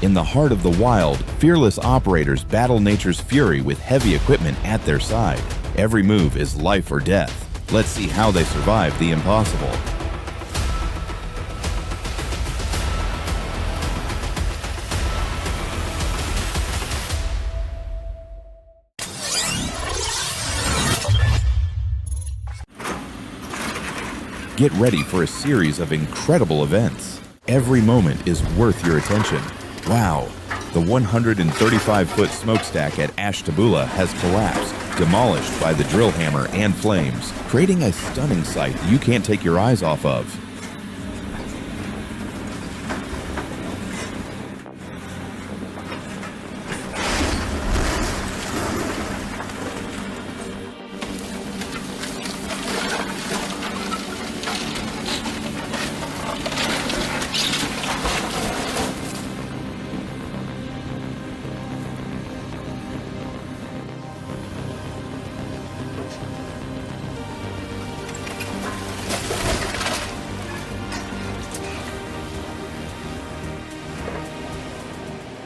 In the heart of the wild, fearless operators battle nature's fury with heavy equipment at their side. Every move is life or death. Let's see how they survive the impossible. Get ready for a series of incredible events. Every moment is worth your attention. Wow, the 135-foot smokestack at Ashtabula has collapsed, demolished by the drill hammer and flames, creating a stunning sight you can't take your eyes off of.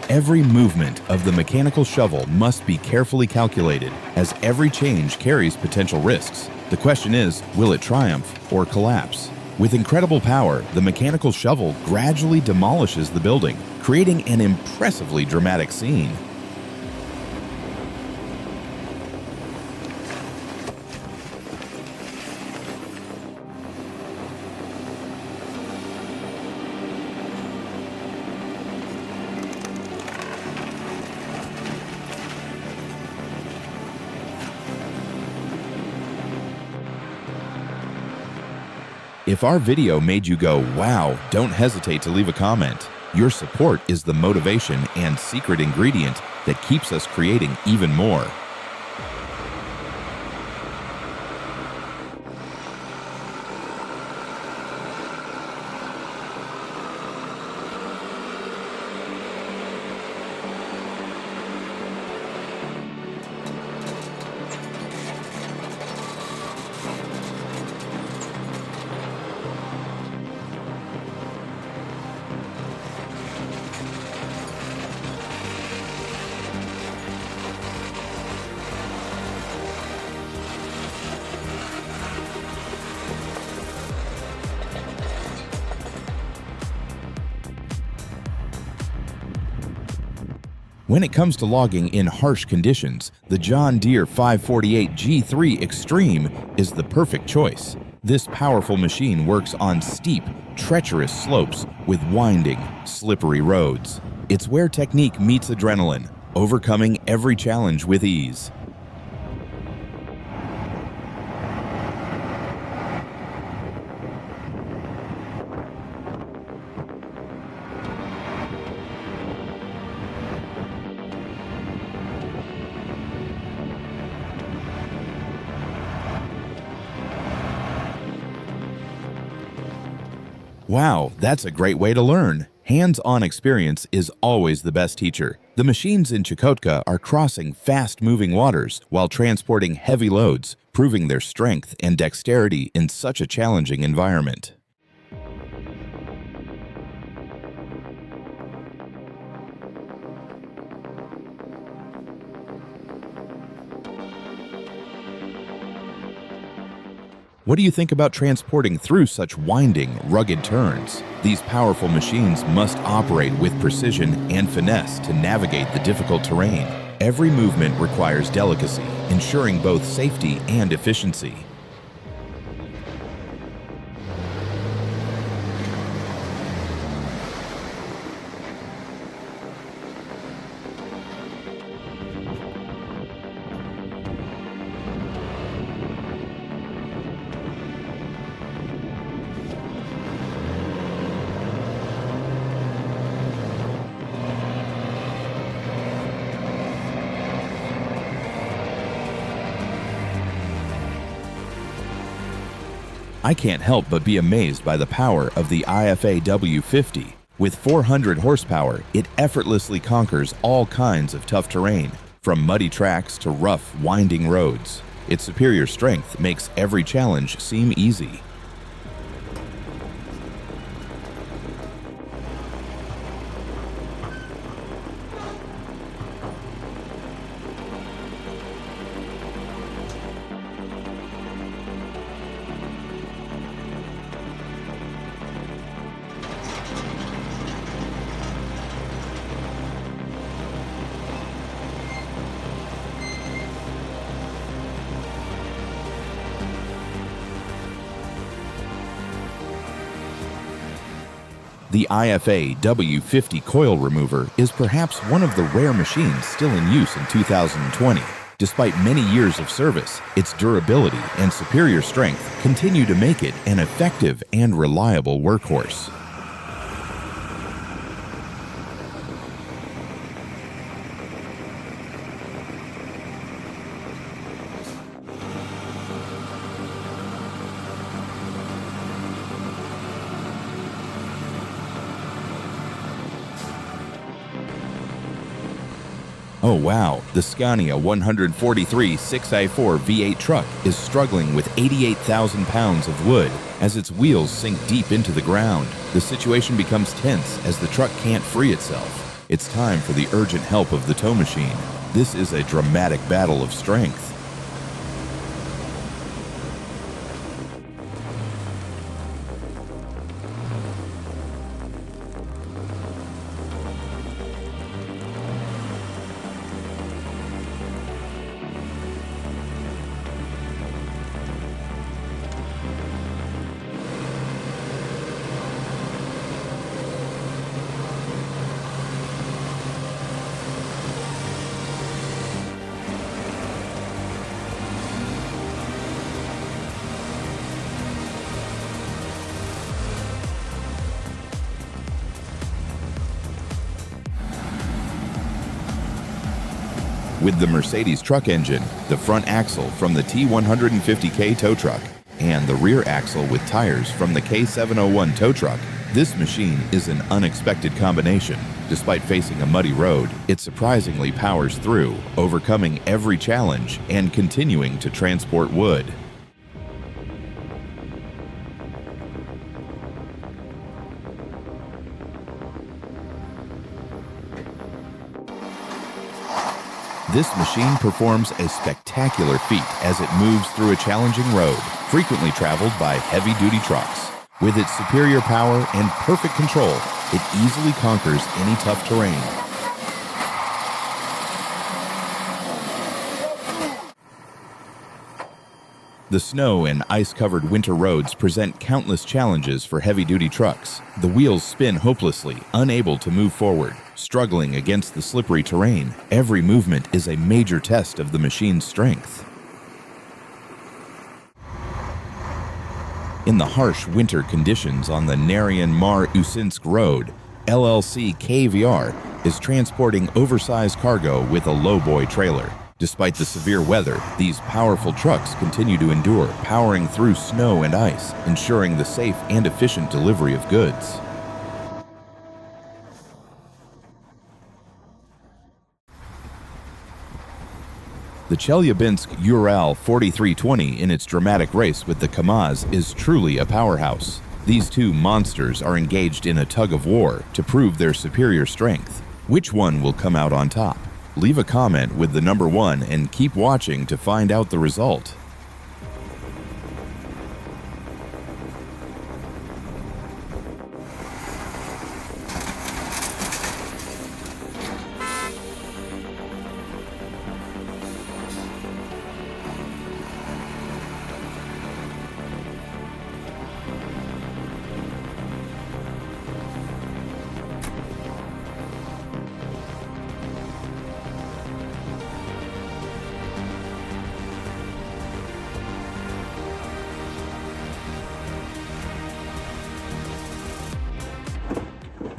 Every movement of the mechanical shovel must be carefully calculated, as every change carries potential risks. The question is, will it triumph or collapse? With incredible power, the mechanical shovel gradually demolishes the building, creating an impressively dramatic scene. If our video made you go, wow, don't hesitate to leave a comment. Your support is the motivation and secret ingredient that keeps us creating even more. When it comes to logging in harsh conditions, the John Deere 548 G3 Extreme is the perfect choice. This powerful machine works on steep, treacherous slopes with winding, slippery roads. It's where technique meets adrenaline, overcoming every challenge with ease. Wow, that's a great way to learn. Hands-on experience is always the best teacher. The machines in Chukotka are crossing fast-moving waters while transporting heavy loads, proving their strength and dexterity in such a challenging environment. What do you think about transporting through such winding, rugged turns? These powerful machines must operate with precision and finesse to navigate the difficult terrain. Every movement requires delicacy, ensuring both safety and efficiency. I can't help but be amazed by the power of the IFA W50. With 400 horsepower, it effortlessly conquers all kinds of tough terrain, from muddy tracks to rough, winding roads. Its superior strength makes every challenge seem easy. The IFA W50 coil remover is perhaps one of the rare machines still in use in 2020. Despite many years of service, its durability and superior strength continue to make it an effective and reliable workhorse. Oh wow, the Scania 143 6i4 V8 truck is struggling with 88,000 pounds of wood as its wheels sink deep into the ground. The situation becomes tense as the truck can't free itself. It's time for the urgent help of the tow machine. This is a dramatic battle of strength. With the Mercedes truck engine, the front axle from the T150K tow truck, and the rear axle with tires from the K701 tow truck, this machine is an unexpected combination. Despite facing a muddy road, it surprisingly powers through, overcoming every challenge and continuing to transport wood. This machine performs a spectacular feat as it moves through a challenging road, frequently traveled by heavy-duty trucks. With its superior power and perfect control, it easily conquers any tough terrain. The snow and ice-covered winter roads present countless challenges for heavy-duty trucks. The wheels spin hopelessly, unable to move forward, struggling against the slippery terrain. Every movement is a major test of the machine's strength. In the harsh winter conditions on the Narian-Mar-Usinsk Road, LLC KVR is transporting oversized cargo with a lowboy trailer. Despite the severe weather, these powerful trucks continue to endure, powering through snow and ice, ensuring the safe and efficient delivery of goods. The Chelyabinsk Ural 4320 in its dramatic race with the KAMAZ is truly a powerhouse. These two monsters are engaged in a tug-of-war to prove their superior strength. Which one will come out on top? Leave a comment with the number 1 and keep watching to find out the result.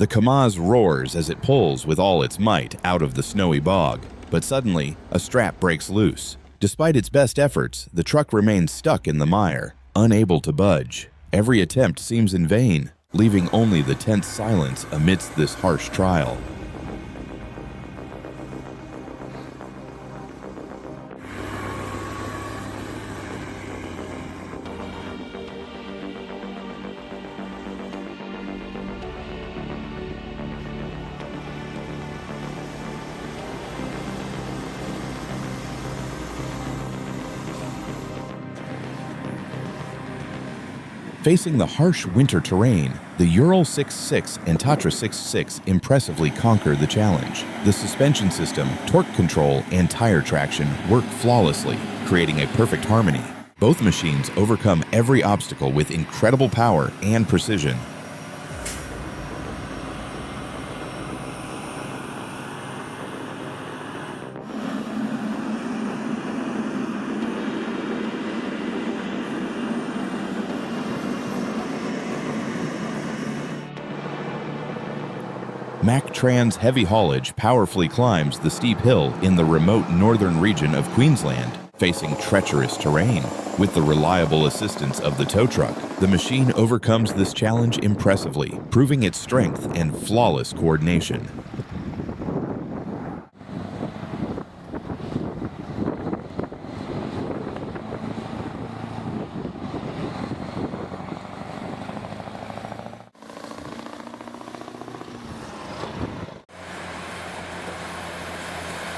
The KAMAZ roars as it pulls with all its might out of the snowy bog, but suddenly, a strap breaks loose. Despite its best efforts, the truck remains stuck in the mire, unable to budge. Every attempt seems in vain, leaving only the tense silence amidst this harsh trial. Facing the harsh winter terrain, the Ural 66 and Tatra 66 impressively conquer the challenge. The suspension system, torque control, and tire traction work flawlessly, creating a perfect harmony. Both machines overcome every obstacle with incredible power and precision. Mack-Tran's heavy haulage powerfully climbs the steep hill in the remote northern region of Queensland, facing treacherous terrain. With the reliable assistance of the tow truck, the machine overcomes this challenge impressively, proving its strength and flawless coordination.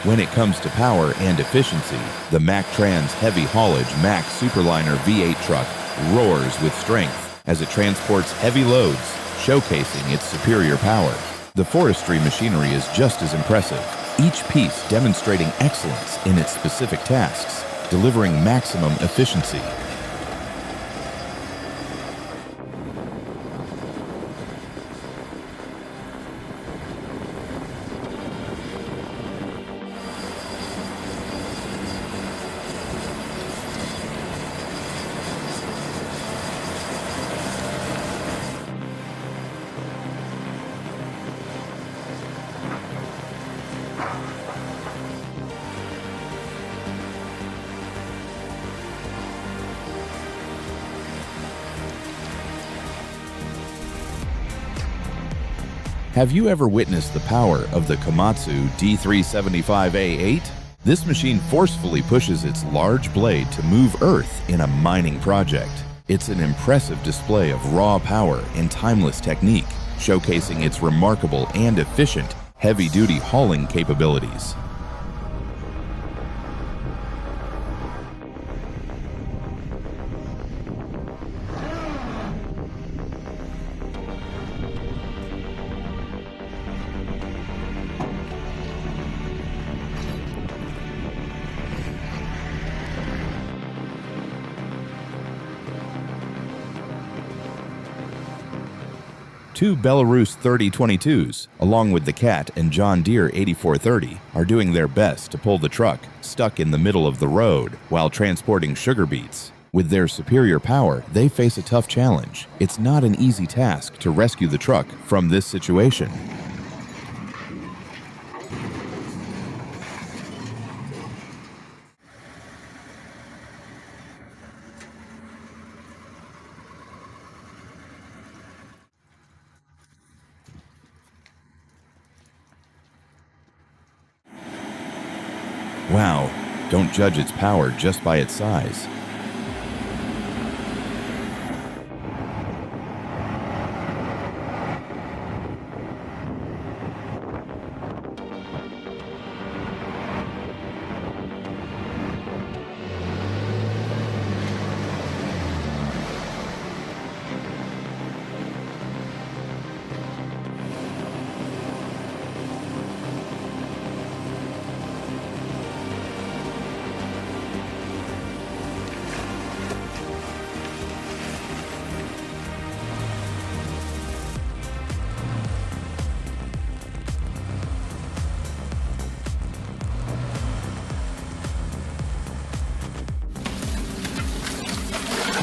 When it comes to power and efficiency, the Mack-Tran's heavy haulage Mack Superliner V8 truck roars with strength as it transports heavy loads, showcasing its superior power. The forestry machinery is just as impressive, each piece demonstrating excellence in its specific tasks, delivering maximum efficiency. Have you ever witnessed the power of the Komatsu D375A8? This machine forcefully pushes its large blade to move earth in a mining project. It's an impressive display of raw power and timeless technique, showcasing its remarkable and efficient heavy-duty hauling capabilities. Two Belarus 3022s, along with the Cat and John Deere 8430, are doing their best to pull the truck stuck in the middle of the road while transporting sugar beets. With their superior power, they face a tough challenge. It's not an easy task to rescue the truck from this situation. Wow, don't judge its power just by its size.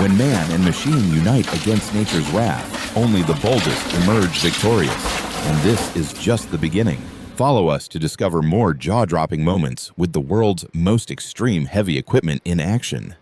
When man and machine unite against nature's wrath, only the boldest emerge victorious. And this is just the beginning. Follow us to discover more jaw-dropping moments with the world's most extreme heavy equipment in action.